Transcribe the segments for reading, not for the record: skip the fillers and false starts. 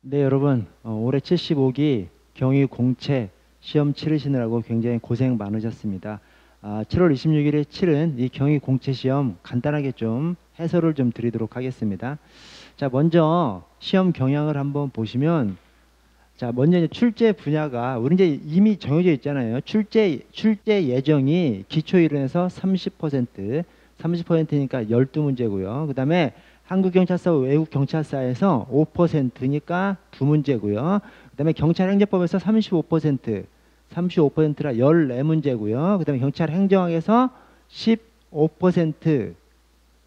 네, 여러분, 올해 75기 경위 공채 시험 치르시느라고 굉장히 고생 많으셨습니다. 7월 26일에 치른 이 경위 공채 시험 간단하게 좀 해설을 좀 드리도록 하겠습니다. 자, 먼저 시험 경향을 한번 보시면, 자, 먼저 이제 출제 분야가 우리 이제 이미 정해져 있잖아요. 출제 예정이 기초 이론에서 30%, 30%니까 12문제고요. 그다음에 한국경찰서 외국경찰사에서 5%니까 2문제고요. 그다음에 경찰행정법에서 35%, 35%라 14문제고요. 그다음에 경찰행정학에서 15%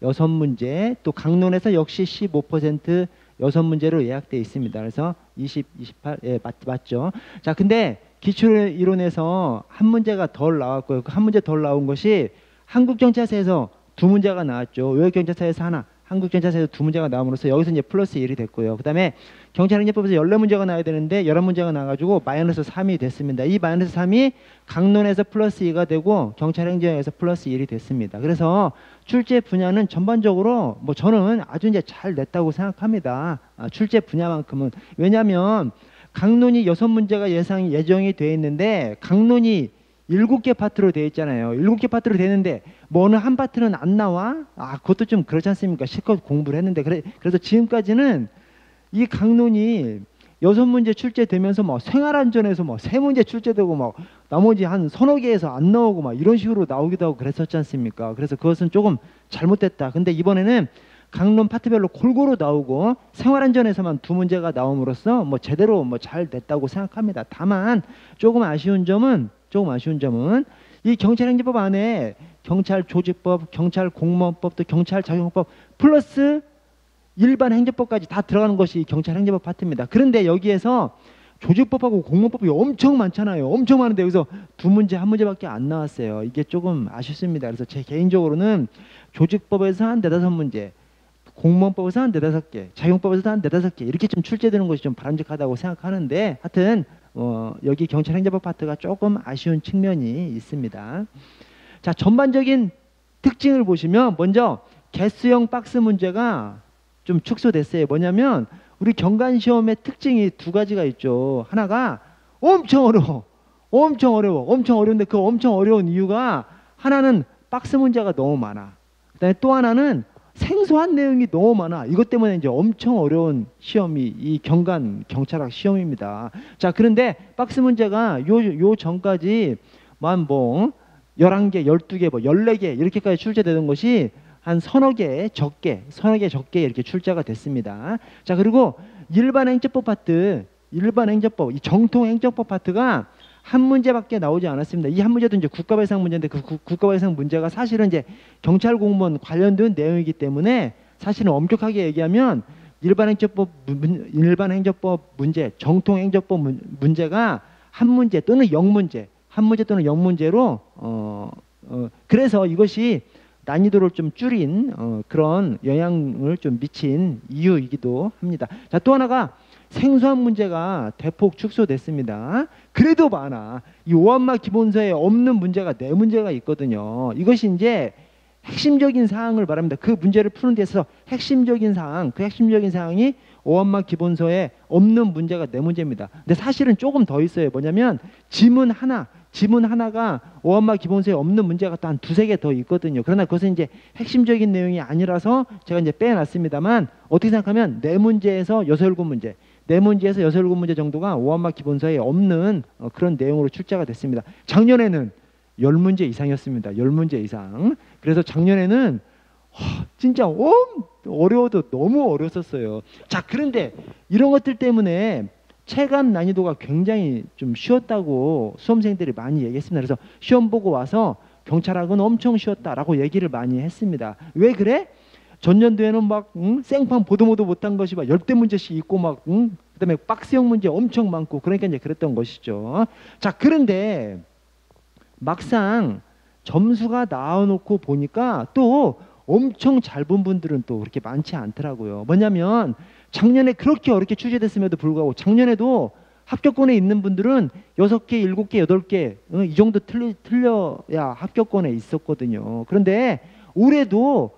6문제, 또 강론에서 역시 15% 6문제로 예약되어 있습니다. 그래서 20, 28, 예, 맞죠? 자, 근데 기출이론에서 한 문제가 덜 나왔고요. 그 한 문제 덜 나온 것이 한국경찰서에서 2문제가 나왔죠. 외국경찰서에서 하나, 한국경찰서에서 2문제가 나옴으로써 여기서 이제 플러스 1이 됐고요. 그 다음에 경찰행정법에서 14문제가 나와야 되는데 11문제가 나와가지고 마이너스 3이 됐습니다. 이 마이너스 3이 강론에서 플러스 2가 되고 경찰행정에서 플러스 1이 됐습니다. 그래서 출제 분야는 전반적으로 뭐 저는 아주 이제 잘 냈다고 생각합니다. 출제 분야만큼은. 왜냐하면 강론이 6문제가 예정이 되어 있는데 강론이 7개 파트로 되어 있잖아요. 7개 파트로 되어 있는데 뭐 어느 한 파트는 안 나와? 그것도 좀 그렇지 않습니까? 실컷 공부를 했는데 그래서 지금까지는 이 강론이 6문제 출제되면서 뭐 생활안전에서 뭐 3문제 출제되고 뭐 나머지 한 서너 개에서 안 나오고 막 이런 식으로 나오기도 하고 그랬었지 않습니까? 그래서 그것은 조금 잘못됐다. 근데 이번에는 강론 파트별로 골고루 나오고 생활안전에서만 2문제가 나옴으로써 뭐 제대로 뭐 잘 됐다고 생각합니다. 다만 조금 아쉬운 점은 이 경찰행정법 안에 경찰조직법, 경찰공무원법, 또 경찰자격법 플러스 일반 행정법까지 다 들어가는 것이 경찰행정법 파트입니다. 그런데 여기에서 조직법하고 공무원법이 엄청 많잖아요. 엄청 많은데 여기서 2문제, 1문제밖에 안 나왔어요. 이게 조금 아쉽습니다. 그래서 제 개인적으로는 조직법에서 한 4-5문제, 공무원법에서 한 4-5개, 자격법에서도 한 4-5개 이렇게 좀 출제되는 것이 좀 바람직하다고 생각하는데 하여튼 여기 경찰행정법 파트가 조금 아쉬운 측면이 있습니다. 자, 전반적인 특징을 보시면 먼저 개수형 박스 문제가 좀 축소됐어요. 뭐냐면 우리 경관시험의 특징이 2가지가 있죠. 하나가 엄청 어려워. 엄청 어려운데 그 엄청 어려운 이유가 하나는 박스 문제가 너무 많아. 그다음에 또 하나는 생소한 내용이 너무 많아. 이것 때문에 이제 엄청 어려운 시험이 이 경찰학 시험입니다. 자, 그런데 박스 문제가 요 전까지 뭐 11개, 12개, 뭐 14개 이렇게까지 출제되는 것이 한 서너 개 적게 이렇게 출제가 됐습니다. 자, 그리고 일반 행정법 파트, 이 정통 행정법 파트가 한 문제밖에 나오지 않았습니다. 이 한 문제도 이제 국가발상 문제인데 그 국가발상 문제가 사실은 이제 경찰 공무원 관련된 내용이기 때문에 사실은 엄격하게 얘기하면 일반 행정법 문제, 정통 행정법 문제가 한 문제 또는 0문제, 한 문제 또는 0문제로 그래서 이것이 난이도를 좀 줄인 그런 영향을 좀 미친 이유이기도 합니다. 자, 또 하나가 생소한 문제가 대폭 축소됐습니다. 그래도 많아. 이 오한마 기본서에 없는 문제가 4문제가 있거든요. 이것이 이제 핵심적인 사항을 말합니다. 그 문제를 푸는 데서 핵심적인 사항, 그 핵심적인 사항이 오한마 기본서에 없는 문제가 4문제입니다. 근데 사실은 조금 더 있어요. 뭐냐면 지문 하나가 오한마 기본서에 없는 문제가 또 한 2-3개 더 있거든요. 그러나 그것은 이제 핵심적인 내용이 아니라서 제가 이제 빼놨습니다만 어떻게 생각하면 4문제에서 6, 7문제 4문제에서 6, 7문제 정도가 오한마 기본서에 없는 그런 내용으로 출제가 됐습니다. 작년에는 10문제 이상이었습니다. 10문제 이상. 그래서 작년에는 진짜 어려워도 너무 어려웠었어요. 자, 그런데 이런 것들 때문에 체감 난이도가 굉장히 좀 쉬웠다고 수험생들이 많이 얘기했습니다. 그래서 시험 보고 와서 경찰학은 엄청 쉬웠다라고 얘기를 많이 했습니다. 왜 그래? 전년도에는 막 생판 보도 못한 것이 막 10대 문제씩 있고 막 그다음에 박스형 문제 엄청 많고 그러니까 이제 그랬던 것이죠. 자, 그런데 막상 점수가 나와놓고 보니까 또 엄청 잘 본 분들은 또 그렇게 많지 않더라고요. 뭐냐면 작년에 그렇게 어렵게 출제됐음에도 불구하고 작년에도 합격권에 있는 분들은 6개, 7개, 8개 이 정도 틀려야 합격권에 있었거든요. 그런데 올해도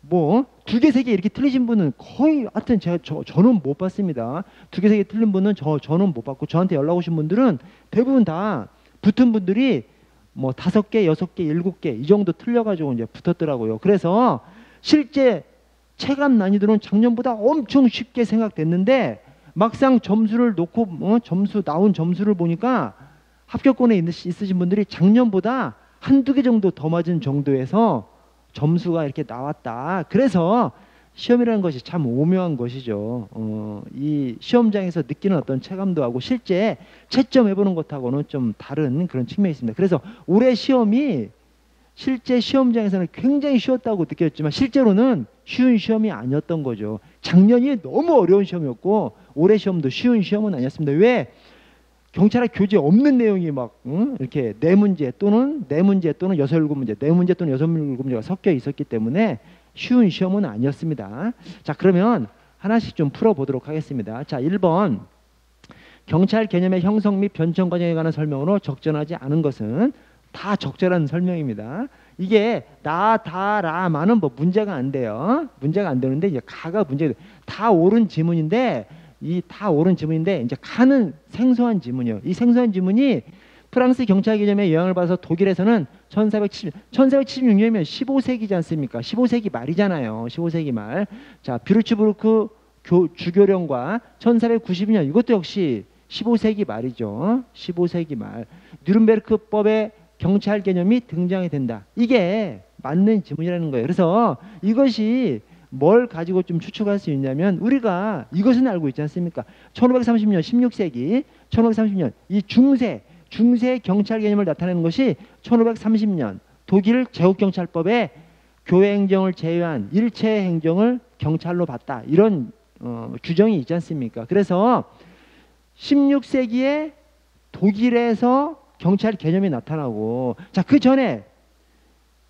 뭐 두 개 세 개 이렇게 틀리신 분은 거의 하여튼 저는 못 봤습니다. 두 개 세 개 틀린 분은 저는 못 봤고, 저한테 연락 오신 분들은 대부분 다 붙은 분들이 뭐 5개, 6개, 7개 이 정도 틀려가지고 이제 붙었더라고요. 그래서 실제 체감 난이도는 작년보다 엄청 쉽게 생각됐는데 막상 점수를 놓고 점수 나온 점수를 보니까 합격권에 있으신 분들이 작년보다 한두 개 정도 더 맞은 정도에서 점수가 이렇게 나왔다. 그래서 시험이라는 것이 참 오묘한 것이죠. 이 시험장에서 느끼는 어떤 체감도하고 실제 채점해보는 것하고는 좀 다른 그런 측면이 있습니다. 그래서 올해 시험이 실제 시험장에서는 굉장히 쉬웠다고 느꼈지만 실제로는 쉬운 시험이 아니었던 거죠. 작년이 너무 어려운 시험이었고 올해 시험도 쉬운 시험은 아니었습니다. 왜? 경찰학 교재 없는 내용이 막 이렇게 네 문제 또는 6, 7문제, 네 문제 또는 6, 7문제가 섞여 있었기 때문에 쉬운 시험은 아니었습니다. 자, 그러면 하나씩 좀 풀어보도록 하겠습니다. 자, 1번 경찰 개념의 형성 및 변천 과정에 관한 설명으로 적절하지 않은 것은 다 적절한 설명입니다. 이게 나, 다, 라만은 뭐 문제가 안 돼요. 문제가 안 되는데 이제 가가 문제가 돼요. 다 옳은 지문인데 이 다 옳은 지문인데 이제 가는 생소한 지문이요. 이 생소한 지문이 프랑스 경찰 개념의 영향을 받아서 독일에서는 1476년이면 15세기지 않습니까? 15세기 말이잖아요. 15세기 말. 자, 뷰르츠부르크 주교령과 1492년 이것도 역시 15세기 말이죠. 15세기 말. 뉴른베르크법의 경찰 개념이 등장이 된다. 이게 맞는 지문이라는 거예요. 그래서 이것이 뭘 가지고 좀 추측할 수 있냐면 우리가 이것은 알고 있지 않습니까? 1530년 16세기 1530년 이 중세 경찰 개념을 나타내는 것이 1530년 독일 제국경찰법에 교회 행정을 제외한 일체 행정을 경찰로 봤다. 이런 규정이 있지 않습니까? 그래서 16세기에 독일에서 경찰 개념이 나타나고 자, 그 전에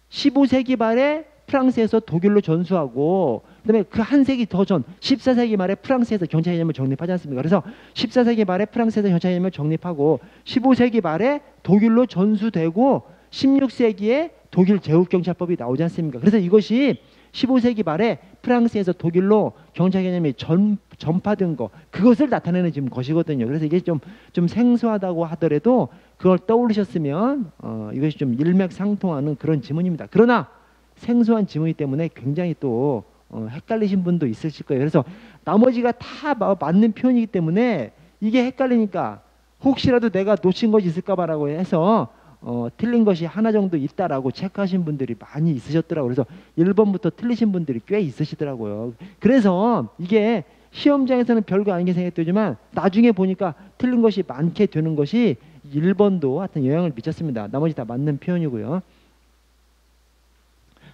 15세기 말에 프랑스에서 독일로 전수하고 그다음에 그 한 세기 더 전 14세기 말에 프랑스에서 경찰 개념을 정립하지 않습니까? 그래서 14세기 말에 프랑스에서 경찰 개념을 정립하고 15세기 말에 독일로 전수되고 16세기에 독일 제국경찰법이 나오지 않습니까? 그래서 이것이 15세기 말에 프랑스에서 독일로 경찰 개념이 전파된 거 그것을 나타내는 지금 것이거든요. 그래서 이게 좀 생소하다고 하더라도 그걸 떠올리셨으면 이것이 좀 일맥상통하는 그런 지문입니다. 그러나 생소한 지문이기 때문에 굉장히 또 헷갈리신 분도 있으실 거예요. 그래서 나머지가 다 맞는 표현이기 때문에 이게 헷갈리니까 혹시라도 내가 놓친 것이 있을까 봐라고 해서 틀린 것이 하나 정도 있다라고 체크하신 분들이 많이 있으셨더라고요. 그래서 1번부터 틀리신 분들이 꽤 있으시더라고요. 그래서 이게 시험장에서는 별거 아니게 생각되지만 나중에 보니까 틀린 것이 많게 되는 것이 1번도 하여튼 영향을 미쳤습니다. 나머지 다 맞는 표현이고요.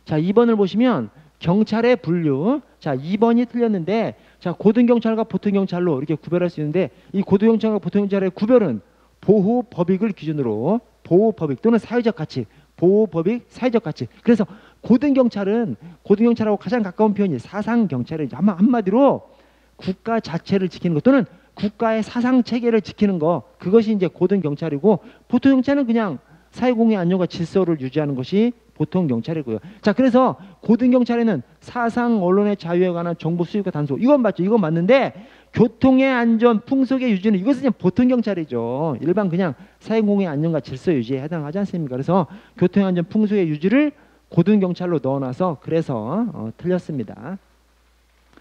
자, 2번을 보시면 경찰의 분류. 자, 2번이 틀렸는데 자, 고등경찰과 보통경찰로 이렇게 구별할 수 있는데 이 고등경찰과 보통경찰의 구별은 보호법익을 기준으로 보호법익 또는 사회적 가치, 보호법익, 사회적 가치. 그래서 고등경찰하고 가장 가까운 표현이 사상경찰이죠. 한마디로 국가 자체를 지키는 것 또는 국가의 사상 체계를 지키는 것 그것이 이제 고등경찰이고 보통경찰은 그냥 사회공의 안녕과 질서를 유지하는 것이 보통 경찰이고요. 자, 그래서 고등경찰에는 사상, 언론의 자유에 관한 정보 수집과 단속 이건 맞죠? 이건 맞는데 교통의 안전, 풍속의 유지는 이것은 그냥 보통 경찰이죠. 일반 그냥 사회공의 안녕과 질서 유지에 해당하지 않습니까? 그래서 교통의 안전, 풍속의 유지를 고등경찰로 넣어놔서 그래서 틀렸습니다.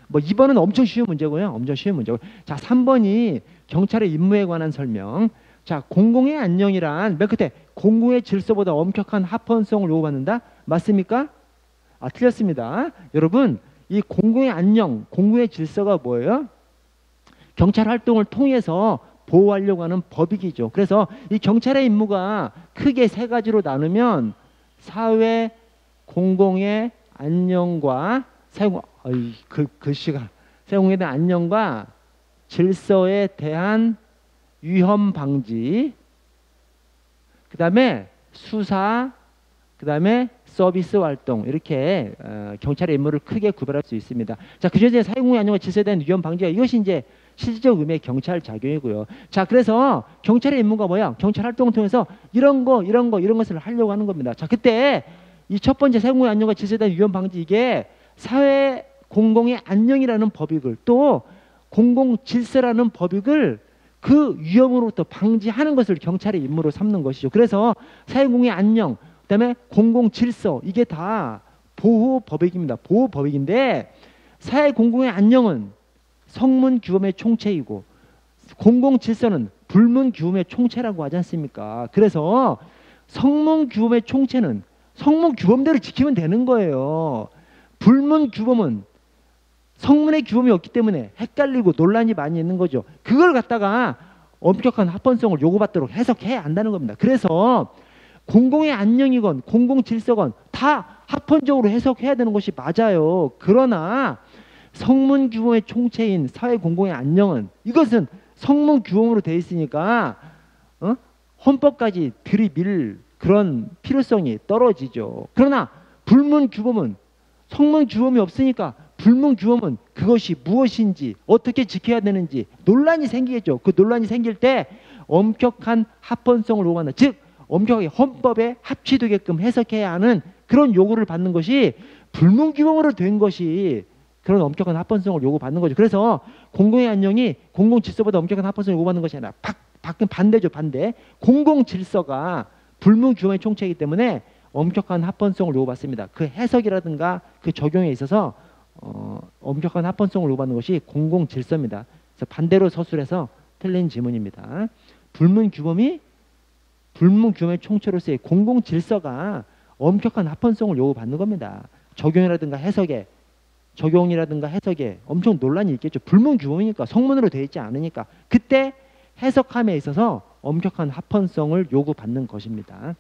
뭐 2번은 엄청 쉬운 문제고요. 엄청 쉬운 문제고. 자, 3번이 경찰의 임무에 관한 설명. 자, 공공의 안녕이란 맨 끝에 공공의 질서보다 엄격한 합헌성을 요구받는다? 맞습니까? 아, 틀렸습니다. 여러분, 이 공공의 안녕, 공공의 질서가 뭐예요? 경찰 활동을 통해서 보호하려고 하는 법익이죠. 그래서 이 경찰의 임무가 크게 세 가지로 나누면 사회, 공공의 안녕과 사회공에 대한 안녕과 질서에 대한 위험 방지, 그 다음에 수사, 그 다음에 서비스 활동 이렇게 경찰의 임무를 크게 구별할 수 있습니다. 자, 그중에 사회공의 안녕과 질서에 대한 위험 방지가 이것이 이제 실질적 의미의 경찰 작용이고요. 자, 그래서 경찰의 임무가 뭐야? 경찰 활동을 통해서 이런 것을 하려고 하는 겁니다. 자, 그때 이 첫 번째 사회공의 안녕과 질서에 대한 위험 방지 이게 사회 공공의 안녕이라는 법익을 또 공공 질서라는 법익을 그 위험으로부터 방지하는 것을 경찰의 임무로 삼는 것이죠. 그래서 사회 공공의 안녕, 그다음에 공공 질서 이게 다 보호 법익입니다. 보호 법익인데 사회 공공의 안녕은 성문 규범의 총체이고 공공 질서는 불문 규범의 총체라고 하지 않습니까? 그래서 성문 규범의 총체는 성문 규범대로 지키면 되는 거예요. 불문 규범은 성문의 규범이 없기 때문에 헷갈리고 논란이 많이 있는 거죠. 그걸 갖다가 엄격한 합헌성을 요구받도록 해석해야 한다는 겁니다. 그래서 공공의 안녕이건 공공 질서건 다 합헌적으로 해석해야 되는 것이 맞아요. 그러나 성문 규범의 총체인 사회 공공의 안녕은 이것은 성문 규범으로 되어 있으니까 헌법까지 들이밀 그런 필요성이 떨어지죠. 그러나 불문 규범은 성문 규범이 없으니까 불문 규범은 그것이 무엇인지 어떻게 지켜야 되는지 논란이 생기겠죠. 그 논란이 생길 때 엄격한 합헌성을 요구한다. 즉 엄격하게 헌법에 합치되게끔 해석해야 하는 그런 요구를 받는 것이 불문 규범으로 된 것이 그런 엄격한 합헌성을 요구받는 거죠. 그래서 공공의 안녕이 공공 질서보다 엄격한 합헌성을 요구받는 것이 아니라 반대죠. 반대. 공공 질서가 불문 규범의 총체이기 때문에 엄격한 합헌성을 요구받습니다. 그 해석이라든가 그 적용에 있어서 엄격한 합헌성을 요구받는 것이 공공 질서입니다. 그래서 반대로 서술해서 틀린 지문입니다. 불문 규범의 총체로서의 공공 질서가 엄격한 합헌성을 요구받는 겁니다. 적용이라든가 해석에 엄청 논란이 있겠죠. 불문 규범이니까 성문으로 되어 있지 않으니까 그때 해석함에 있어서 엄격한 합헌성을 요구받는 것입니다.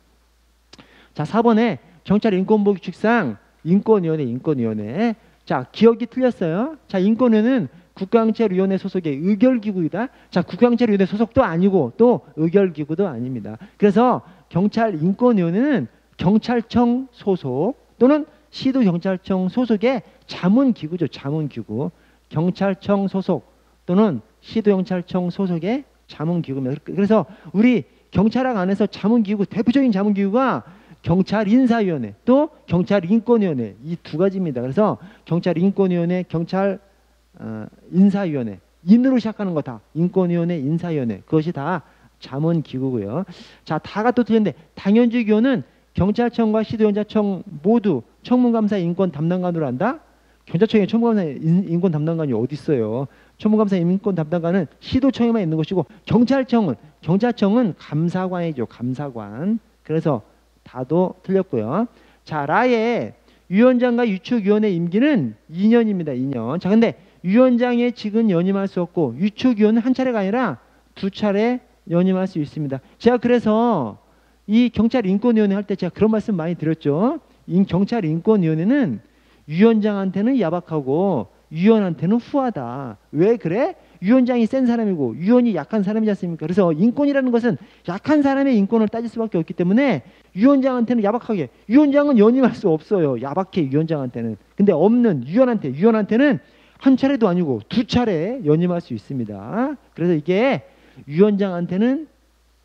자, 4번에 경찰 인권보호규칙상 인권위원회. 자, 기억이 틀렸어요. 자, 인권위원회는 국가경찰위원회 소속의 의결기구이다. 자, 국가경찰위원회 소속도 아니고 또 의결기구도 아닙니다. 그래서 경찰 인권위원회는 경찰청 소속 또는 시도경찰청 소속의 자문기구죠. 자문기구. 경찰청 소속 또는 시도경찰청 소속의 자문기구입니다. 그래서 우리 경찰학 안에서 자문기구, 대표적인 자문기구가 경찰인사위원회 또 경찰인권위원회 이 두 가지입니다. 그래서 경찰인권위원회, 경찰인사위원회 인으로 시작하는 거 다 인권위원회, 인사위원회 그것이 다 자문기구고요. 자, 다가 또 틀렸는데 당연주의 기호는 경찰청과 시도경찰청 모두 청문감사 인권 담당관으로 한다? 경찰청에 청문감사 인권 담당관이 어디 있어요? 청문감사 인권 담당관은 시도청에만 있는 것이고 경찰청은 감사관이죠. 감사관. 그래서 다도 틀렸고요. 자, 라의 위원장과 유축위원회 임기는 2년입니다. 2년. 자, 근데 위원장의 직은 연임할 수 없고 유축위원은 한 차례가 아니라 두 차례 연임할 수 있습니다. 제가 그래서 이 경찰인권위원회 할 때 제가 그런 말씀 많이 드렸죠. 경찰인권위원회는 위원장한테는 야박하고 위원한테는 후하다. 왜 그래? 위원장이 센 사람이고 위원이 약한 사람이지 않습니까? 그래서 인권이라는 것은 약한 사람의 인권을 따질 수밖에 없기 때문에 위원장한테는 야박하게, 위원장은 연임할 수 없어요. 야박해 위원장한테는. 근데 없는 위원한테는 한 차례도 아니고 두 차례 연임할 수 있습니다. 그래서 이게 위원장한테는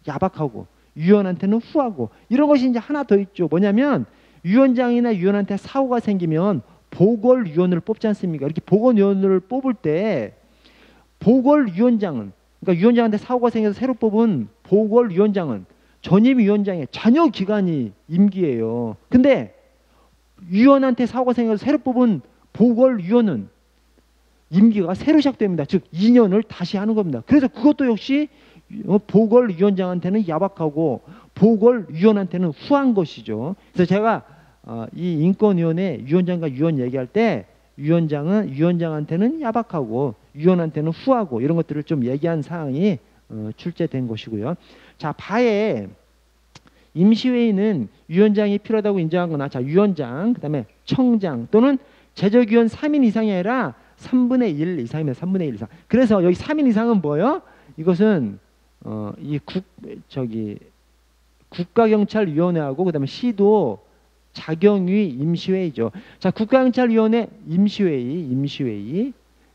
야박하고 위원한테는 후하고 이런 것이 이제 하나 더 있죠. 뭐냐면 위원장이나 위원한테 사고가 생기면 보궐위원을 뽑지 않습니까? 이렇게 보궐위원을 뽑을 때 보궐위원장은, 그러니까 위원장한테 사고가 생겨서 새로 뽑은 보궐위원장은 전임 위원장의 잔여 기간이 임기예요. 근데 위원한테 사고가 생겨서 새로 뽑은 보궐위원은 임기가 새로 시작됩니다. 즉 2년을 다시 하는 겁니다. 그래서 그것도 역시 보궐위원장한테는 야박하고 보궐위원한테는 후한 것이죠. 그래서 제가 이 인권위원회 위원장과 위원 얘기할 때 위원장한테는 야박하고 위원한테는 후하고 이런 것들을 좀 얘기한 사항이 출제된 것이고요. 자, 바에 임시회의는 위원장이 필요하다고 인정하거나, 자, 위원장, 그 다음에 청장 또는 제적위원 3인 이상이 아니라 3분의 1 이상입니다. 3분의 1 이상. 그래서 여기 3인 이상은 뭐예요? 이것은 국가경찰위원회하고 그 다음에 시도 자경위 임시회의죠. 자, 국가경찰위원회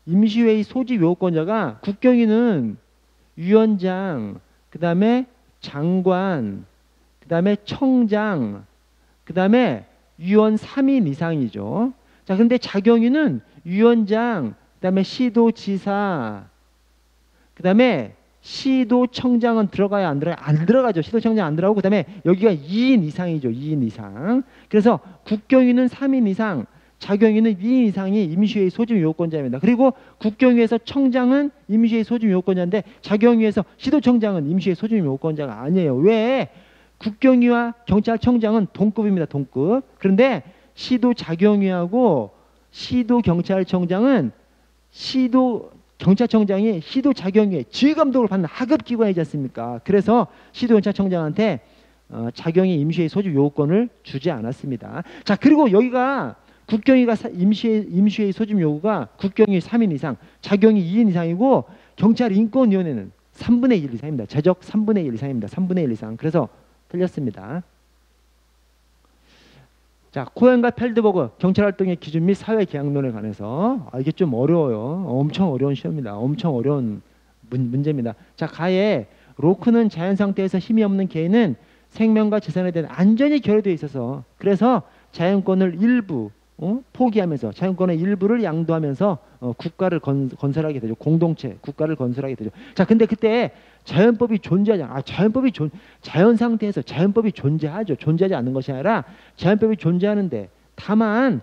임시회의 소집 요건자가 국경위는 위원장, 그 다음에 장관, 그 다음에 청장, 그 다음에 위원 3인 이상이죠. 자, 그런데 자경위는 위원장, 그다음에 시도지사, 그다음에 시도청장은 들어가야 안 들어가요? 안 들어가죠. 시도청장 안 들어가고, 그다음에 여기가 2인 이상이죠. 2인 이상. 그래서 국경위는 3인 이상, 자경위는 2인 이상이 임시회의 소집 요건자입니다. 그리고 국경위에서 청장은 임시회의 소집 요건자인데 자경위에서 시도청장은 임시회의 소집 요건자가 아니에요. 왜? 국경위와 경찰청장은 동급입니다. 동급. 그런데 시도자경위하고 시도경찰청장은 경찰청장이 시도자경위에 지휘감독을 받는 하급기관이지 않습니까? 그래서 시도경찰청장한테 자경위 임시회의 소집 요건을 주지 않았습니다. 자, 그리고 여기가 국경위가 임시회의 소집 요구가 국경위 3인 이상, 자경위 2인 이상이고 경찰인권위원회는 3분의 1 이상입니다. 제적 3분의 1 이상입니다. 3분의 1 이상. 그래서 틀렸습니다. 자, 코엔과 펠드버그 경찰활동의 기준 및 사회계약론에 관해서 이게 좀 어려워요. 엄청 어려운 시험입니다. 엄청 어려운 문제입니다. 자, 가에 로크는 자연 상태에서 힘이 없는 개인은 생명과 재산에 대한 안전이 결여되어 있어서 그래서 자연권을 일부 포기하면서 자연권의 일부를 양도하면서 국가를 건설하게 되죠. 공동체 국가를 건설하게 되죠. 자, 근데 그때 자연법이 존재하잖아. 자연 상태에서 자연법이 존재하죠. 존재하지 않는 것이 아니라 자연법이 존재하는데 다만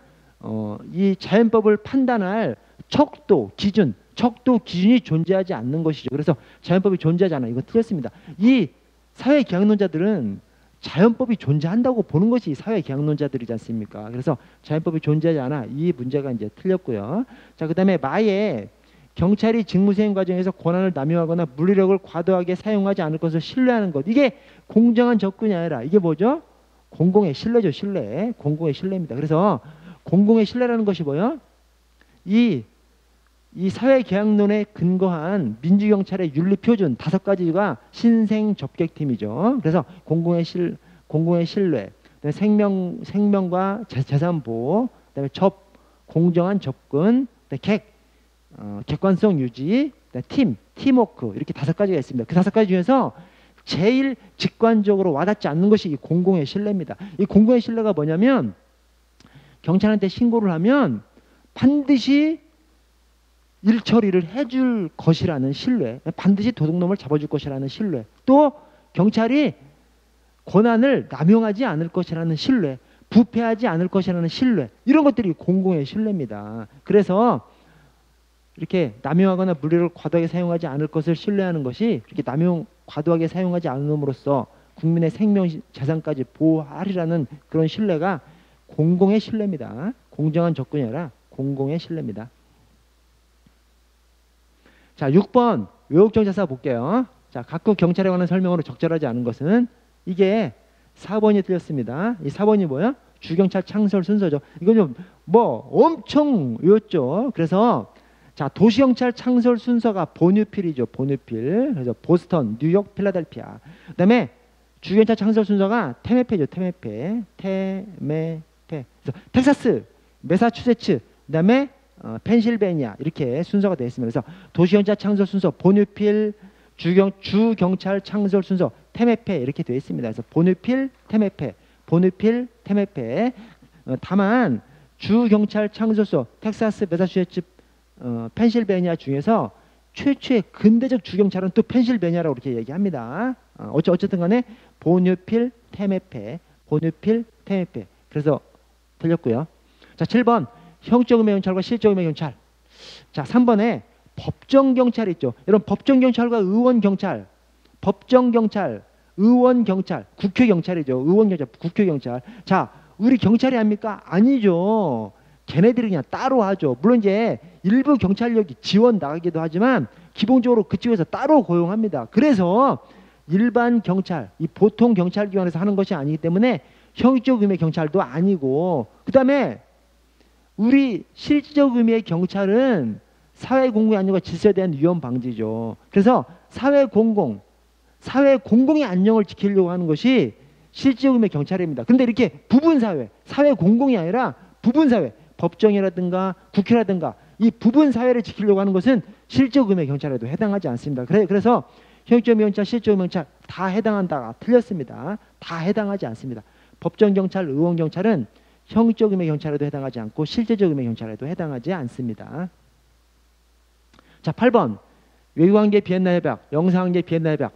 이 자연법을 판단할 척도 기준이 존재하지 않는 것이죠. 그래서 자연법이 존재하지 않아. 이거 틀렸습니다. 이 사회계약론자들은 자연법이 존재한다고 보는 것이 사회계약론자들이지 않습니까? 그래서 자연법이 존재하지 않아. 이 문제가 이제 틀렸고요. 자, 그다음에 마에 경찰이 직무수행 과정에서 권한을 남용하거나 물리력을 과도하게 사용하지 않을 것을 신뢰하는 것. 이게 공정한 접근이 아니라 이게 뭐죠? 공공의 신뢰죠. 신뢰. 공공의 신뢰입니다. 그래서 공공의 신뢰라는 것이 뭐예요? 이 사회계약론에 근거한 민주경찰의 윤리표준 5가지가 신생접객팀이죠. 그래서 공공의 신뢰, 생명과 재산보호, 그다음에 공정한 접근, 객관성 유지, 팀워크 이렇게 5가지가 있습니다. 그 5가지 중에서 제일 직관적으로 와닿지 않는 것이 이 공공의 신뢰입니다. 이 공공의 신뢰가 뭐냐면 경찰한테 신고를 하면 반드시 일 처리를 해줄 것이라는 신뢰, 반드시 도둑놈을 잡아줄 것이라는 신뢰, 또 경찰이 권한을 남용하지 않을 것이라는 신뢰, 부패하지 않을 것이라는 신뢰, 이런 것들이 공공의 신뢰입니다. 그래서 이렇게 남용하거나 물리를 과도하게 사용하지 않을 것을 신뢰하는 것이 이렇게 과도하게 사용하지 않음으로써 국민의 생명, 재산까지 보호하리라는 그런 신뢰가 공공의 신뢰입니다. 공정한 접근이 아니라 공공의 신뢰입니다. 자, 6번 외국정자사 볼게요. 자, 각국 경찰에 관한 설명으로 적절하지 않은 것은 이게 4번이 틀렸습니다. 이 4번이 뭐야? 주경찰 창설 순서죠. 이건 좀 엄청 외웠죠. 그래서 자, 도시경찰 창설 순서가 보뉴필이죠. 보뉴필. 그래서 보스턴, 뉴욕, 필라델피아. 그다음에 주경찰 창설 순서가 테메페죠. 테메페. 그래서 텍사스, 매사추세츠, 그다음에 펜실베니아 이렇게 순서가 되어 있습니다. 그래서 도시경찰 창설 순서 보뉴필, 주경찰 창설 순서 테메페 이렇게 되어 있습니다. 그래서 보뉴필, 테메페. 다만 주경찰 창설 순서 텍사스, 매사추세츠, 펜실베니아 중에서 최초의 근대적 주경찰은 또 펜실베니아라고 이렇게 얘기합니다. 어쨌든 간에 보뉴필, 테메페. 그래서 틀렸고요. 자, 7번 형적 의무 경찰과 실적 의무 경찰. 자, 3번에 법정 경찰 있죠. 여러분 법정 경찰과 의원 경찰, 의원 경찰, 국회 경찰이죠. 의원 경찰, 국회 경찰. 자, 우리 경찰이 합니까? 아니죠. 걔네들이 그냥 따로 하죠. 물론 이제 일부 경찰력이 지원 나가기도 하지만 기본적으로 그쪽에서 따로 고용합니다. 그래서 일반 경찰, 이 보통 경찰기관에서 하는 것이 아니기 때문에 형적 의미의 경찰도 아니고, 그 다음에 우리 실질적 의미의 경찰은 사회공공의 안녕과 질서에 대한 위험 방지죠. 그래서 사회공공의 안녕을 지키려고 하는 것이 실질적 의미의 경찰입니다. 그런데 이렇게 부분사회, 사회공공이 아니라 부분사회, 법정이라든가 국회라든가 이 부분사회를 지키려고 하는 것은 실질적 의미의 경찰에도 해당하지 않습니다. 그래서 형적 의미의 경찰, 실질적 의미의 경찰 다 해당한다가 틀렸습니다. 다 해당하지 않습니다. 법정 경찰, 의원 경찰은 형적 의미의 경찰에도 해당하지 않고 실제적 의미의 경찰에도 해당하지 않습니다. 자, 8번 외교관계 비엔나 협약, 영사관계 비엔나 협약.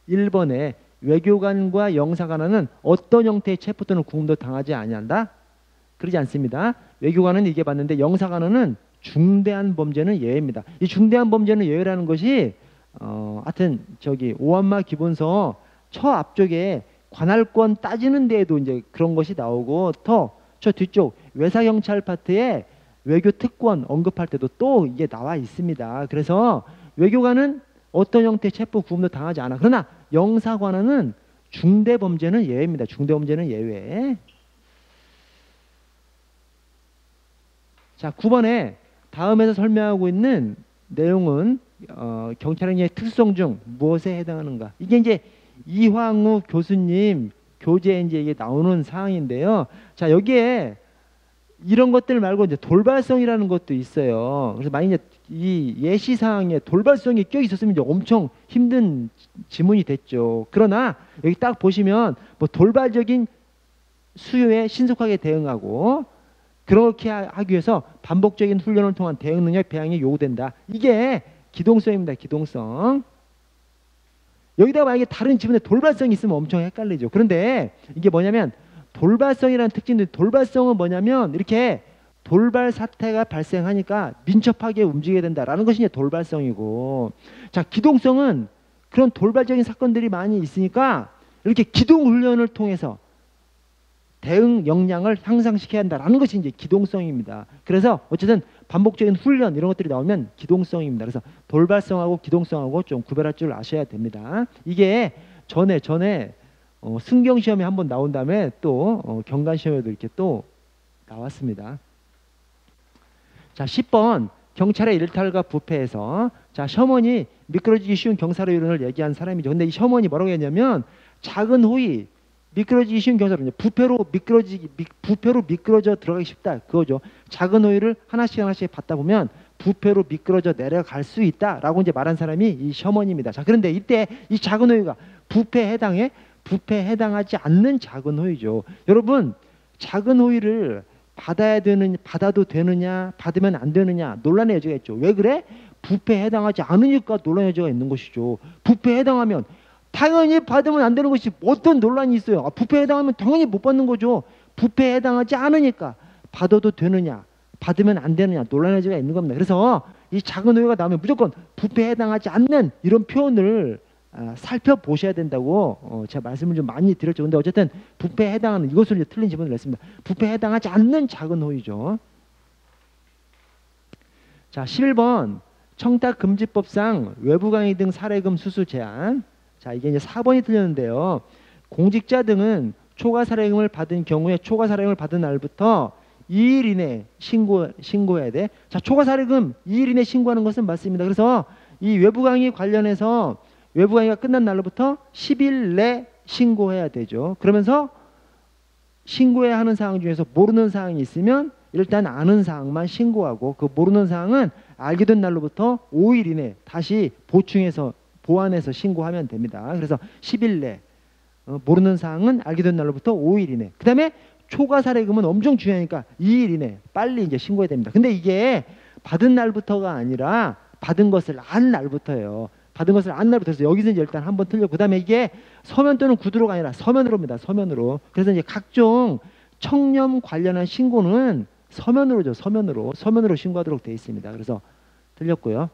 1번에 외교관과 영사관은 어떤 형태의 체포 또는 구금도 당하지 아니한다? 그러지 않습니다. 외교관은 이게 봤는데 영사관은 중대한 범죄는 예외입니다. 이 중대한 범죄는 예외라는 것이 하여튼 저기 오한마 기본서 처 앞쪽에 관할권 따지는 데에도 이제 그런 것이 나오고 저 뒤쪽 외사경찰 파트에 외교 특권 언급할 때도 또 이게 나와 있습니다. 그래서 외교관은 어떤 형태의 체포 구금도 당하지 않아. 그러나 영사관은 중대 범죄는 예외입니다. 중대 범죄는 예외. 자, 9번에 다음에서 설명하고 있는 내용은 경찰행위의 특수성 중 무엇에 해당하는가? 이게 이제 이황우 교수님 교재에 이제 이게 나오는 사항인데요. 자, 여기에 이런 것들 말고 이제 돌발성이라는 것도 있어요. 그래서 만약에 이 예시 사항에 돌발성이 껴 있었으면 이제 엄청 힘든 지문이 됐죠. 그러나 여기 딱 보시면 뭐 돌발적인 수요에 신속하게 대응하고 그렇게 하기 위해서 반복적인 훈련을 통한 대응 능력 배양이 요구된다. 이게 기동성입니다. 기동성. 여기다가 만약에 다른 지문에 돌발성이 있으면 엄청 헷갈리죠. 그런데 이게 뭐냐면 돌발성이라는 특징인데 돌발성은 뭐냐면 이렇게 돌발 사태가 발생하니까 민첩하게 움직여야 된다라는 것이 이제 돌발성이고, 자, 기동성은 그런 돌발적인 사건들이 많이 있으니까 이렇게 기동 훈련을 통해서 대응 역량을 향상시켜야 한다라는 것이 이제 기동성입니다. 그래서 어쨌든 반복적인 훈련 이런 것들이 나오면 기동성입니다. 그래서 돌발성하고 기동성하고 좀 구별할 줄 아셔야 됩니다. 이게 전에 승경 시험에 한번 나온 다음에 또 경관 시험에도 이렇게 또 나왔습니다. 자, 10번 경찰의 일탈과 부패에서, 자, 셔먼이 미끄러지기 쉬운 경사로 이론을 얘기한 사람이죠. 근데 이 셔먼이 뭐라고 했냐면 작은 호의 미끄러지기 쉬운 경사로 부패로 미끄러져 들어가기 쉽다 그거죠. 작은 호의를 하나씩 받다 보면 부패로 미끄러져 내려갈 수 있다라고 이제 말한 사람이 이 셔먼입니다. 자, 그런데 이때 이 작은 호의가 부패에 해당하지 않는 작은 호의죠. 여러분, 작은 호의를 받아도 되느냐, 받으면 안 되느냐 논란의 여지가 있죠. 왜 그래? 부패에 해당하지 않으니까 논란의 여지가 있는 것이죠. 부패에 해당하면 당연히 받으면 안 되는 것이 어떤 논란이 있어요. 부패에 해당하면 당연히 못 받는 거죠. 부패에 해당하지 않으니까 받아도 되느냐, 받으면 안 되느냐 논란의 여지가 있는 겁니다. 그래서 이 작은 오해가 나오면 무조건 부패에 해당하지 않는 이런 표현을 살펴보셔야 된다고 제가 말씀을 좀 많이 드렸죠. 근데 어쨌든 부패에 해당하는 이것을 이제 틀린 지문을 냈습니다. 부패에 해당하지 않는 작은 호의죠. 자, 11번 청탁금지법상 외부 강의 등 사례금 수수 제한. 자, 이게 이제 4번이 틀렸는데요. 공직자 등은 초과 사례금을 받은 경우에 초과 사례금을 받은 날부터 2일 이내 신고해야 돼. 자, 초과 사례금 2일 이내 신고하는 것은 맞습니다. 그래서 이 외부 강의 관련해서 외부 강의가 끝난 날로부터 10일 내 신고해야 되죠. 그러면서 신고해야 하는 사항 중에서 모르는 사항이 있으면 일단 아는 사항만 신고하고 그 모르는 사항은 알게 된 날로부터 5일 이내 다시 보완해서 신고하면 됩니다. 그래서 10일 내 모르는 사항은 알게 된 날로부터 5일 이내. 그 다음에 초과 사례금은 엄청 중요하니까 2일 이내 빨리 이제 신고해야 됩니다. 근데 이게 받은 날부터가 아니라 받은 것을 안 날부터예요. 받은 것을 안 날부터. 해서 여기서 이제 일단 한번 틀렸고, 그 다음에 이게 서면 또는 구두로가 아니라 서면으로입니다. 서면으로. 그래서 이제 각종 청렴 관련한 신고는 서면으로죠. 서면으로 신고하도록 되어 있습니다. 그래서 틀렸고요.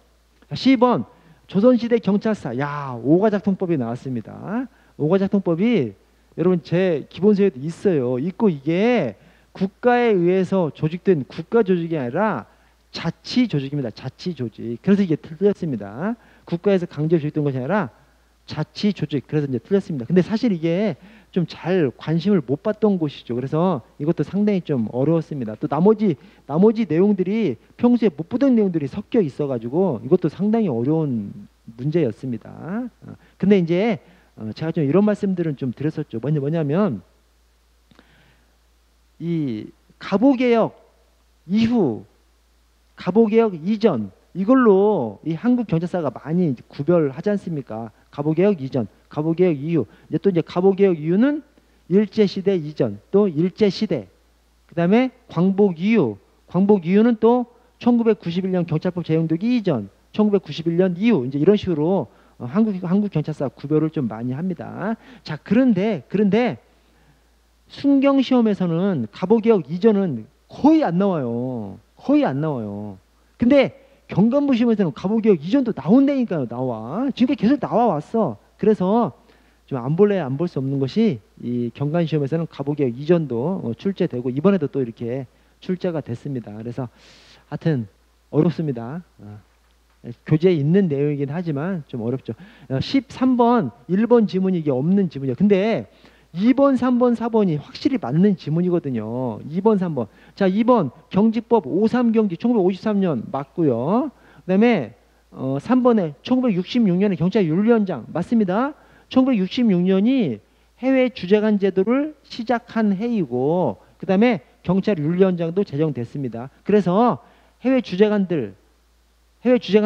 12번 조선시대 경찰사. 야, 오가작통법이 나왔습니다. 오가작통법이 여러분 제 기본서에도 있어요. 있고 이게 국가에 의해서 조직된 국가 조직이 아니라 자치 조직입니다. 자치 조직. 그래서 이게 틀렸습니다. 국가에서 강제로 조직된 것이 아니라 자치 조직. 그래서 이제 틀렸습니다. 근데 사실 이게 좀 잘 관심을 못 받던 곳이죠. 그래서 이것도 상당히 좀 어려웠습니다. 또 나머지 내용들이 평소에 못 보던 내용들이 섞여 있어가지고 이것도 상당히 어려운 문제였습니다. 근데 이제 제가 좀 이런 말씀들은 좀 드렸었죠. 뭐냐면 이 갑오개혁 이후, 갑오개혁 이전 이걸로 이 한국 경찰사가 많이 구별하지 않습니까? 갑오개혁 이전, 갑오개혁 이후, 이제 또 이제 갑오개혁 이후는 일제시대 이전, 또 일제시대, 그다음에 광복 이후는 또 1991년 경찰법 제정되기 이전, 1991년 이후 이제 이런 식으로 한국 경찰사 구별을 좀 많이 합니다. 자, 그런데 순경 시험에서는 갑오개혁 이전은 거의 안 나와요. 거의 안 나와요. 근데 경간부 시험에서는 갑오개혁 이전도 나온다니까요. 나와. 지금까지 계속 나와왔어. 그래서 좀 안 볼 수 없는 것이 이 경간 시험에서는 갑오개혁 이전도 출제되고 이번에도 또 이렇게 출제가 됐습니다. 그래서 하여튼 어렵습니다. 교재에 있는 내용이긴 하지만 좀 어렵죠. 13번 1번 지문이 이게 없는 지문이에요. 근데 2번, 3번, 4번이 확실히 맞는 지문이거든요. 2번, 3번. 자, 2번 경직법 53경기 1953년 맞고요. 그다음에 3번에 1966년에 경찰 윤리원장 맞습니다. 1966년이 해외 주재관 제도를 시작한 해이고 그다음에 경찰 윤리원장도 제정됐습니다. 그래서 해외 주재관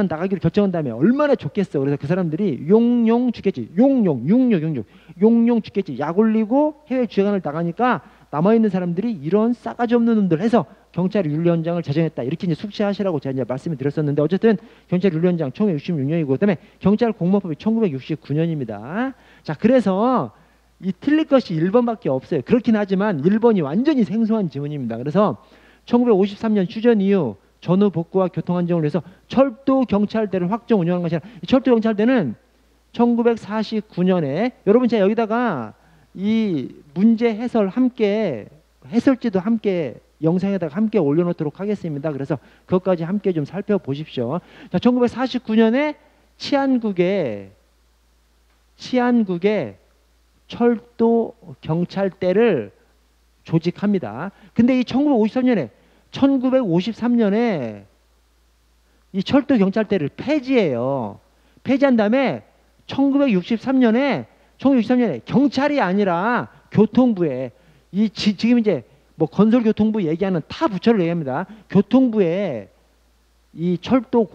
나가기로 결정한 다음에 얼마나 좋겠어. 그래서 그 사람들이 용용 죽겠지. 용용 죽겠지. 약 올리고 해외 주재관을 나가니까 남아있는 사람들이 이런 싸가지 없는 놈들 해서 경찰 윤리원장을 제정했다. 이렇게 이제 숙지하시라고 제가 이제 말씀을 드렸었는데 어쨌든 경찰 윤리원장 1966년이고 그다음에 경찰 공무원법이 1969년입니다. 자, 그래서 이 틀릴 것이 1번밖에 없어요. 그렇긴 하지만 1번이 완전히 생소한 지문입니다. 그래서 1953년 휴전 이후 전후 복구와 교통 안정을 위해서 철도 경찰대를 확정 운영하는 것이 아니라 이 철도 경찰대는 1949년에 여러분 제가 여기다가 이 문제 해설 함께 해설지도 함께 영상에다가 함께 올려놓도록 하겠습니다. 그래서 그것까지 함께 좀 살펴보십시오. 자, 1949년에 치안국에 철도 경찰대를 조직합니다. 근데 이 1953년에 이 철도 경찰대를 폐지해요. 폐지한 다음에 1963년에 경찰이 아니라 교통부에 지금 이제 뭐 건설교통부 얘기하는 타 부처를 얘기합니다. 교통부에 이 철도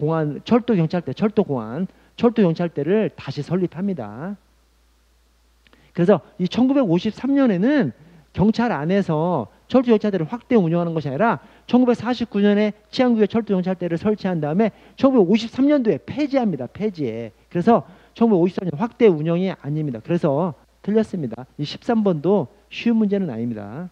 경찰대를 다시 설립합니다. 그래서 이 1953년에는 경찰 안에서 철도 경찰대를 확대 운영하는 것이 아니라 1949년에 치안국에 철도 경찰대를 설치한 다음에 1953년도에 폐지합니다. 폐지해. 그래서 1953년 확대 운영이 아닙니다. 그래서 틀렸습니다. 이 13번도 쉬운 문제는 아닙니다.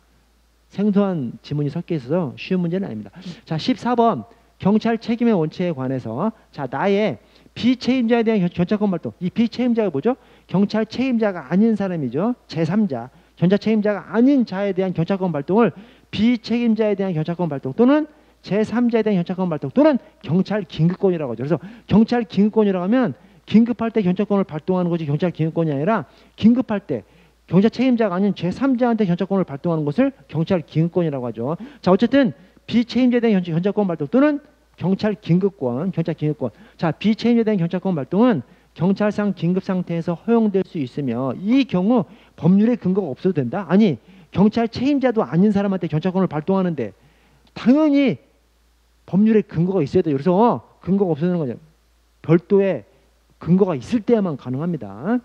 생소한 지문이 섞여 있어서 쉬운 문제는 아닙니다. 자, 14번 경찰 책임의 원칙에 관해서 자, 나의 비책임자에 대한 경찰권 발동. 이 비책임자가 뭐죠? 경찰 책임자가 아닌 사람이죠. 제3자. 경찰 책임자가 아닌 자에 대한 경찰권 발동을 비책임자에 대한 경찰권 발동 또는 제3자에 대한 경찰권 발동 또는 경찰 긴급권이라고 하죠. 그래서 경찰 긴급권이라고 하면 긴급할 때 경찰권을 발동하는 것이 경찰 긴급권이 아니라 긴급할 때 경찰 책임자가 아닌 제3자한테 경찰권을 발동하는 것을 경찰 긴급권이라고 하죠. 자, 어쨌든 비책임자에 대한 경찰권 발동 또는 경찰 긴급권. 자, 비책임자에 대한 경찰권 발동은 경찰상 긴급 상태에서 허용될 수 있으며 이 경우 법률의 근거가 없어도 된다? 아니, 경찰 책임자도 아닌 사람한테 경찰권을 발동하는데 당연히 법률의 근거가 있어야 돼요. 그래서 근거가 없어도 되는 거죠. 별도의 근거가 있을 때야만 가능합니다.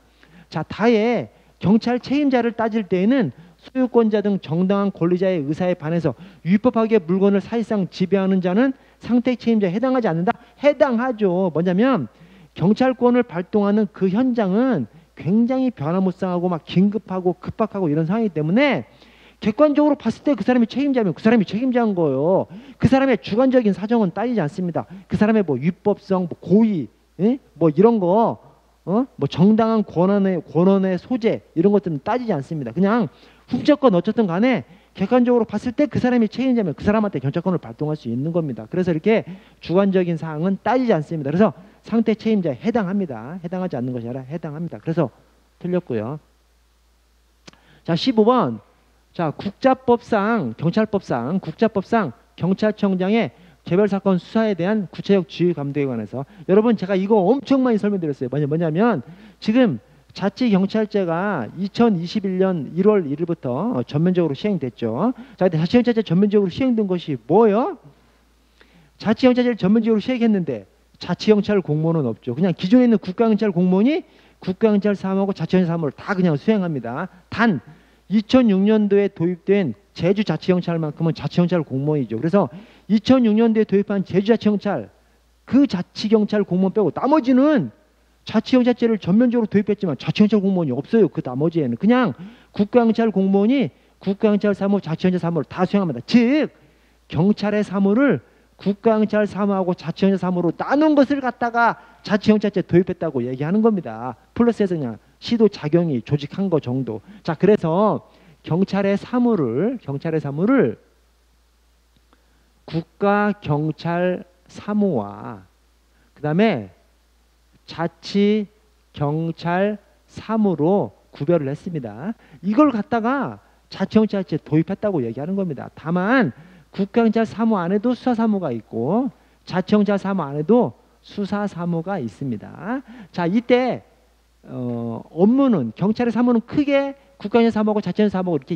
자, 다에 경찰 책임자를 따질 때에는 소유권자 등 정당한 권리자의 의사에 반해서 위법하게 물건을 사실상 지배하는 자는 상대 책임자에 해당하지 않는다? 해당하죠. 뭐냐면 경찰권을 발동하는 그 현장은 굉장히 변화무쌍하고 막 긴급하고 급박하고 이런 상황이기 때문에 객관적으로 봤을 때 그 사람이 책임자면 그 사람이 책임자인 거예요. 그 사람의 주관적인 사정은 따지지 않습니다. 그 사람의 뭐 위법성, 뭐 고의, 뭐 이런 거, 뭐 정당한 권한의 소재 이런 것들은 따지지 않습니다. 그냥 훔쳤건 어쨌든 간에 객관적으로 봤을 때 그 사람이 책임자면 그 사람한테 경찰권을 발동할 수 있는 겁니다. 그래서 이렇게 주관적인 사항은 따지지 않습니다. 그래서 상대 책임자에 해당합니다. 해당하지 않는 것이 아니라 해당합니다. 그래서 틀렸고요. 자, 15번. 자, 국자법상 경찰청장의 개별사건 수사에 대한 구체적 지휘 감독에 관해서 여러분 제가 이거 엄청 많이 설명드렸어요. 뭐냐면 지금 자치경찰제가 2021년 1월 1일부터 전면적으로 시행됐죠. 자, 근데 자치경찰제 전면적으로 시행된 것이 뭐예요? 자치경찰제를 전면적으로 시행했는데 자치경찰 공무원은 없죠. 그냥 기존에 있는 국가경찰 공무원이 국가경찰 사무하고 자치경찰 사무를 다 그냥 수행합니다. 단 2006년도에 도입된 제주자치경찰만큼은 자치경찰 공무원이죠. 그래서 2006년도에 도입한 제주자치경찰 그 자치경찰 공무원 빼고 나머지는 자치경찰제를 전면적으로 도입했지만 자치경찰 공무원이 없어요. 그 나머지에는 그냥 국가경찰 공무원이 국가경찰 사무, 자치경찰 사무를 다 수행합니다. 즉 경찰의 사무를 국가경찰 사무하고 자치경찰 사무로 나눈 것을 갖다가 자치경찰제 도입했다고 얘기하는 겁니다. 플러스해서 그냥 시도 자경이 조직한 거 정도. 자, 그래서 경찰의 사무를 국가경찰 사무와 그 다음에 자치경찰 사무로 구별을 했습니다. 이걸 갖다가 자치경찰제 도입했다고 얘기하는 겁니다. 다만 국가경찰 사무 안에도 수사사무가 있고 자치경찰 사무 안에도 수사사무가 있습니다. 자, 이때 업무는 경찰의 사무는 크게 국가경찰 사무하고 자치경찰 사무하고 이렇게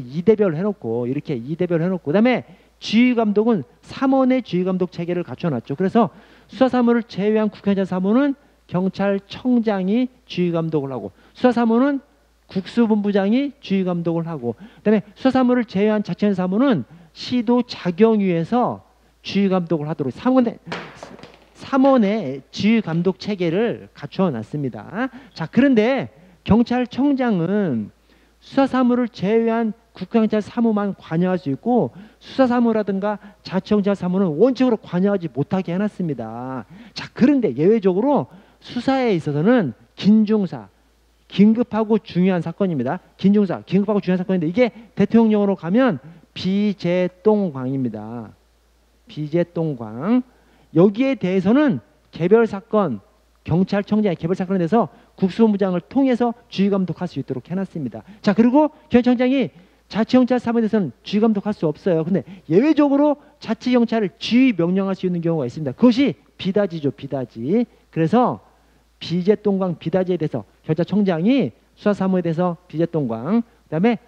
이대별 해놓고 그다음에 지휘감독은 3원의 지휘감독 체계를 갖춰놨죠. 그래서 수사사무를 제외한 국가경찰 사무는 경찰청장이 지휘감독을 하고 수사사무는 국수본부장이 지휘감독을 하고 그다음에 수사사무를 제외한 자치경찰 사무는 시도자경위에서 지휘감독을 하도록 3원의 지휘감독 체계를 갖춰놨습니다. 자, 그런데 경찰청장은 수사사무를 제외한 국가경찰 사무만 관여할 수 있고 수사사무라든가 자치경찰 사무는 원칙으로 관여하지 못하게 해놨습니다. 자, 그런데 예외적으로 수사에 있어서는 긴중사, 긴급하고 중요한 사건입니다. 긴중사, 긴급하고 중요한 사건인데 이게 대통령령으로 가면 비제동광입니다. 비제동광. 여기에 대해서는 개별 사건, 경찰청장의 개별 사건에 대해서 국수본부장을 통해서 지휘감독할 수 있도록 해놨습니다. 자, 그리고 경찰청장이 자치경찰 사무에 대해서는 지휘감독할 수 없어요. 근데 예외적으로 자치경찰을 지휘 명령할 수 있는 경우가 있습니다. 그것이 비다지죠, 비다지. 그래서 비제동광 비다지에 대해서 경찰청장이 수사사무에 대해서 비제동광, 그다음에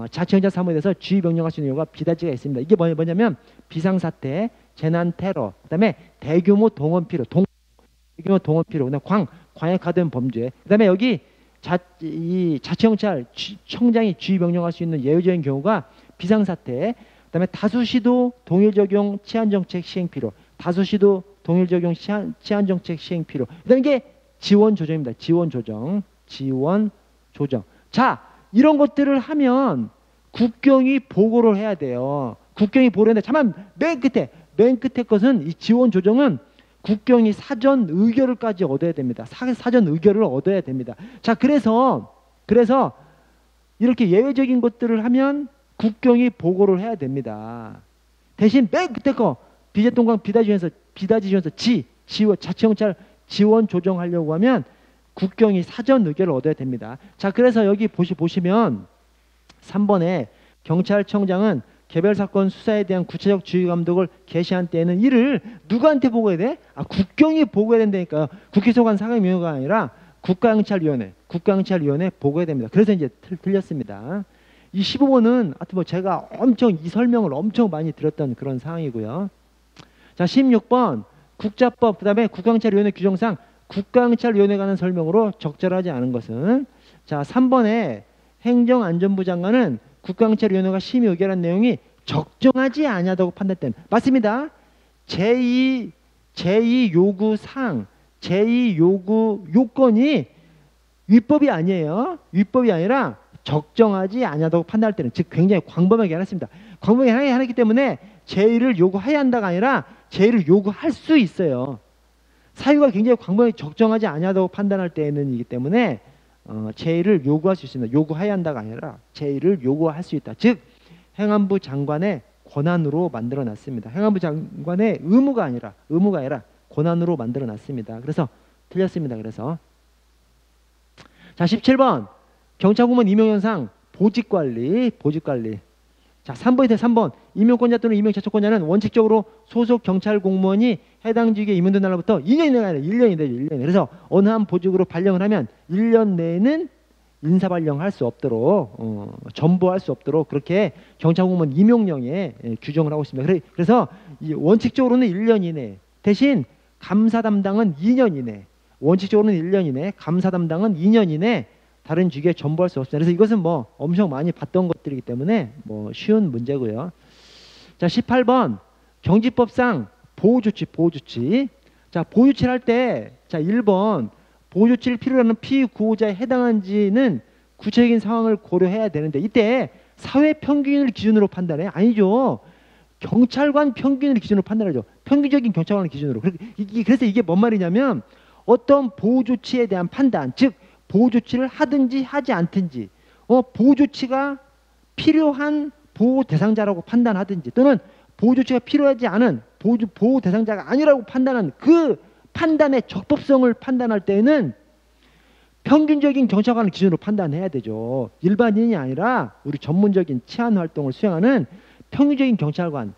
자치경찰 사무에 대해서 지휘 명령할 수 있는 경우가 비다지가 있습니다. 이게 뭐냐면 비상사태, 재난 테러, 그다음에 대규모 동원 필요, 대규모 동원 필요, 그다음에 광역화된 범죄, 그다음에 여기 자치경찰 청장이 지휘 명령할 수 있는 예외적인 경우가 비상사태, 그다음에 다수시도 동일적용 치안정책 시행 필요, 다수시도 동일적용 치안정책 시행 필요, 그다음에 이게 지원조정입니다. 지원조정. 자, 이런 것들을 하면 국경이 보고를 해야 돼요. 국경이 보고를 했는데 잠깐 맨 끝에 것은 이 지원조정은 국경이 사전 의결을까지 얻어야 됩니다. 사전 의결을 얻어야 됩니다. 자, 그래서 이렇게 예외적인 것들을 하면 국경이 보고를 해야 됩니다. 대신 맨 끝에 거 비제동광 비다지 중에서 자치경찰 지원 조정하려고 하면 국경이 사전 의결을 얻어야 됩니다. 자, 그래서 여기 보시면 3번에 경찰청장은 개별 사건 수사에 대한 구체적 지휘 감독을 개시한 때에는 이를 누구한테 보고해야 돼? 국경이 보고해야 된다니까요. 국회 소관 상임위원회가 아니라 국가경찰위원회 보고해야 됩니다. 그래서 이제 틀렸습니다. 이 15번은 하여튼 뭐 제가 이 설명을 엄청 많이 드렸던 그런 상황이고요. 자, 16번 국자법 그다음에 국가경찰위원회 규정상 국가경찰위원회에 관한 설명으로 적절하지 않은 것은, 자, 3번에 행정안전부 장관은 국가경찰위원회가 심의 의결한 내용이 적정하지 아니하다고 판단된, 맞습니다. 제2 요구사항, 제2 요건이 위법이 아니에요. 위법이 아니라 적정하지 아니하다고 판단할 때는, 즉 굉장히 광범위하게 해놨습니다. 광범위하게 해놨기 때문에 제1을 요구해야 한다가 아니라 제1을 요구할 수 있어요. 사유가 굉장히 광범위하게 적정하지 아니하다고 판단할 때는이기 때문에 제1을 요구할 수 있습니다. 요구해야 한다가 아니라 제1을 요구할 수 있다. 즉 행안부 장관의 권한으로 만들어놨습니다. 행안부 장관의 의무가 아니라 권한으로 만들어놨습니다. 그래서 틀렸습니다. 그래서 자, 17번 경찰공무원 임용현상 보직관리. 자, 3번 임용권자 또는 임용자초권자는 원칙적으로 소속 경찰공무원이 해당 직위에 임명된 날로부터 2년이 아니라 1년이 되죠. 1년. 그래서 어느 한 보직으로 발령을 하면 1년 내에는 인사 발령할 수 없도록 전보할 수 없도록 그렇게 경찰공무원 임용령에 규정을 하고 있습니다. 그래서 원칙적으로는 1년 이내, 대신 감사 담당은 2년 이내, 원칙적으로는 1년 이내, 감사 담당은 2년 이내 다른 주기에 전부할 수 없습니다. 그래서 이것은 뭐 엄청 많이 봤던 것들이기 때문에 뭐 쉬운 문제고요. 자, 18번 경지법상 보호조치. 자, 보호조치를 할 때, 자, 1번 보호조치를 필요로 하는 피구호자에 해당한지는 구체적인 상황을 고려해야 되는데, 이때 사회 평균을 기준으로 판단해? 아니죠. 경찰관 평균을 기준으로 판단하죠. 평균적인 경찰관을 기준으로. 그래서 이게 뭔 말이냐면, 어떤 보호조치에 대한 판단, 즉 보호조치를 하든지 하지 않든지, 보호조치가 필요한 보호 대상자라고 판단하든지, 또는 보호조치가 필요하지 않은 보호 대상자가 아니라고 판단한 그 판단의 적법성을 판단할 때에는 평균적인 경찰관을 기준으로 판단해야 되죠. 일반인이 아니라 우리 전문적인 치안 활동을 수행하는 평균적인 경찰관.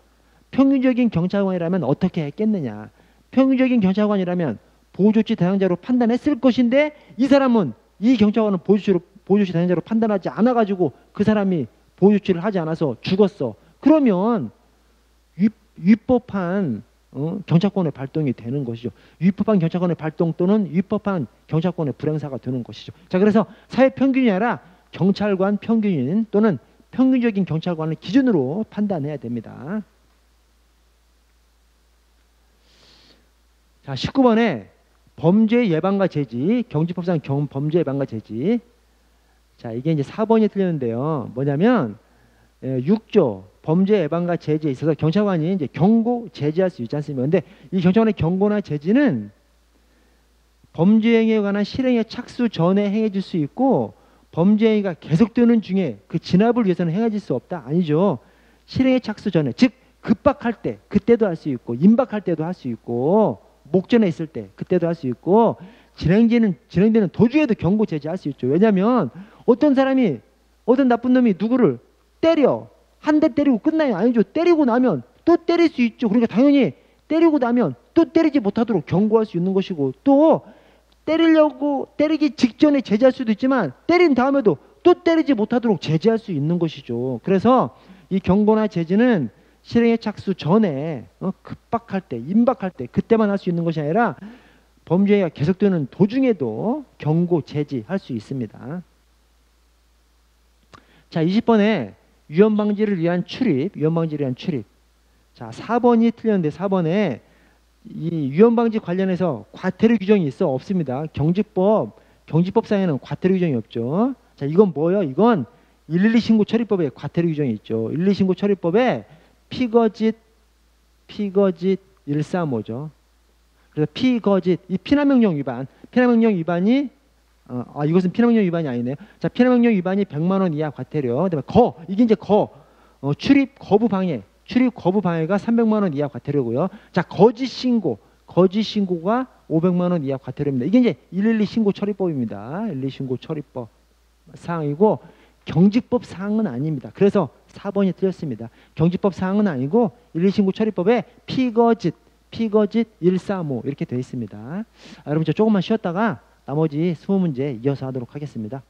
평균적인 경찰관이라면 어떻게 했겠느냐. 평균적인 경찰관이라면 보호조치 대상자로 판단했을 것인데, 이 사람은, 이 경찰관은 보호조치 대상자로 판단하지 않아가지고 그 사람이 보호조치를 하지 않아서 죽었어. 그러면 위법한 경찰권의 발동이 되는 것이죠. 위법한 경찰권의 발동 또는 위법한 경찰권의 불행사가 되는 것이죠. 자, 그래서 사회 평균이 아니라 경찰관 평균인 또는 평균적인 경찰관을 기준으로 판단해야 됩니다. 자, 19번에 범죄 예방과 제지, 경지법상 범죄 예방과 제지. 자, 이게 이제 4번이 틀렸는데요. 뭐냐면 6조 범죄 예방과 제지에 있어서 경찰관이 이제 경고, 제지할 수 있지 않습니까? 근데 이 경찰관의 경고나 제지는 범죄 행위에 관한 실행에 착수 전에 행해질 수 있고, 범죄 행위가 계속되는 중에 그 진압을 위해서는 행해질 수 없다? 아니죠. 실행에 착수 전에, 즉 급박할 때 그때도 할 수 있고, 임박할 때도 할 수 있고, 목전에 있을 때 그때도 할 수 있고, 진행되는 도중에도 경고, 제지할 수 있죠. 왜냐하면 어떤 사람이, 어떤 나쁜 놈이 누구를 때려, 한 대 때리고 끝나요? 아니죠. 때리고 나면 또 때릴 수 있죠. 그러니까 당연히 때리고 나면 또 때리지 못하도록 경고할 수 있는 것이고, 또 때리기 직전에 제지할 수도 있지만 때린 다음에도 또 때리지 못하도록 제지할 수 있는 것이죠. 그래서 이 경고나 제지는 실행에 착수 전에, 급박할 때, 임박할 때 그때만 할 수 있는 것이 아니라 범죄가 계속되는 도중에도 경고, 제지할 수 있습니다. 자, 20번에 위험 방지를 위한 출입. 자, 4번이 틀렸는데 4번에 이 위험 방지 관련해서 과태료 규정이 있어? 없습니다. 경지법상에는 과태료 규정이 없죠. 자, 이건 뭐예요? 이건 112 신고 처리법에 과태료 규정이 있죠. 112 신고 처리법에 피거짓 135죠. 그래서 피거짓, 이 피난명령 위반이 이것은 피난명령 위반이 아니네요. 자, 피난명령 위반이 100만 원 이하 과태료. 그다음에 이게 이제 출입 거부 방해가 300만 원 이하 과태료고요. 자, 거짓 신고가 500만 원 이하 과태료입니다. 이게 이제 112 신고 처리법입니다. 112 신고 처리법 사항이고 경직법 사항은 아닙니다. 그래서 4번이 틀렸습니다. 경직법 사항은 아니고 112 신고 처리법에 피거짓 135 이렇게 되어 있습니다. 여러분, 저 조금만 쉬었다가 나머지 20문제 이어서 하도록 하겠습니다.